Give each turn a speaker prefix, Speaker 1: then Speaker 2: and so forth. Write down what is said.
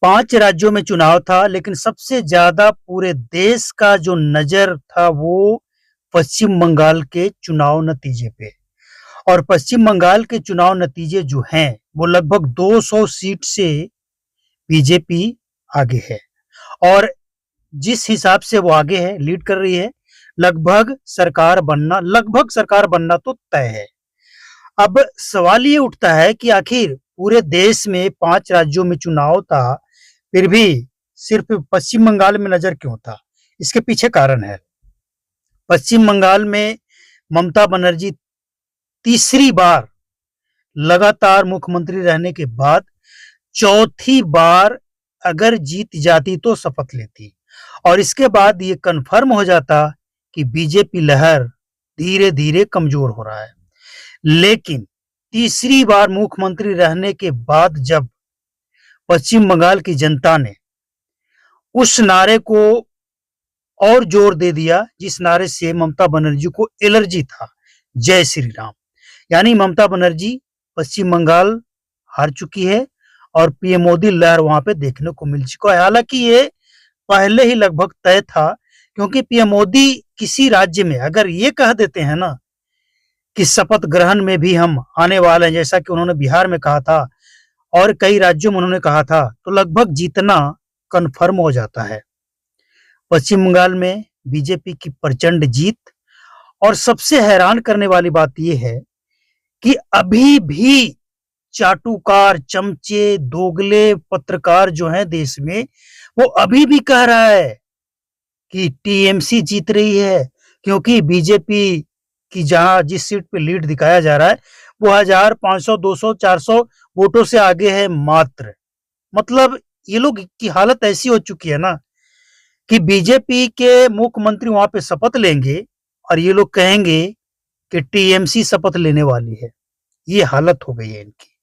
Speaker 1: 5 राज्यों में चुनाव था, लेकिन सबसे ज़्यादा पूरे देश का जो नज़र था वो पश्चिम बंगाल के चुनाव नतीजे पे। और पश्चिम बंगाल के चुनाव नतीजे जो हैं, वो लगभग 200 सीट से बीजेपी आगे है। और जिस हिसाब से वो आगे है, लीड कर रही है, लगभग सरकार बनना तो तय है। अब सवाल ये उठता है कि आखिर पूरे देश में 5 राज्यों में चुनाव था, फिर भी सिर्फ पश्चिम बंगाल में नज़र क्यों था? इसके पीछे कारण है। पश्चिम बंगाल में ममता बनर्जी तीसरी बार लगातार मुख्यमंत्री रहने के बाद चौथी बार अगर जीत जाती तो शपथ लेती, और इसके बाद ये कन्फर्म हो जाता कि बीजेपी लहर धीरे-धीरे कमज़ोर हो रहा है। लेकिन तीसरी बार मुख्यमंत्री रहने के बाद जब पश्चिम बंगाल की जनता ने उस नारे को और जोर दे दिया जिस नारे से ममता बनर्जी को एलर्जी था, जय श्री राम। यानी ममता बनर्जी पश्चिम बंगाल हार चुकी है और पीएम मोदी लहर वहां पे देखने को मिल चुका है। हालांकि ये पहले ही लगभग तय था, क्योंकि पीएम मोदी किसी राज्य में अगर ये कह देते हैं ना कि शपथ ग्रहण में भी हम आने वाले हैं, जैसा कि उन्होंने बिहार में कहा था और कई राज्यों में उन्होंने कहा था, तो लगभग जीतना कन्फर्म हो जाता है। पश्चिम बंगाल में बीजेपी की प्रचंड जीत, और सबसे हैरान करने वाली बात यह है कि अभी भी चाटुकार, चमचे, दोगले पत्रकार जो हैं देश में, वो अभी भी कह रहा है कि टीएमसी जीत रही है, क्योंकि बीजेपी की जहां जिस सीट पे लीड दिखाया जा रहा है वो 1000, 500, 200, 400 वोटों से आगे है मात्र। मतलब ये लोग की हालत ऐसी हो चुकी है ना कि बीजेपी के मुख्यमंत्री वहां पे शपथ लेंगे और ये लोग कहेंगे कि टीएमसी शपथ लेने वाली है। ये हालत हो गई है इनकी।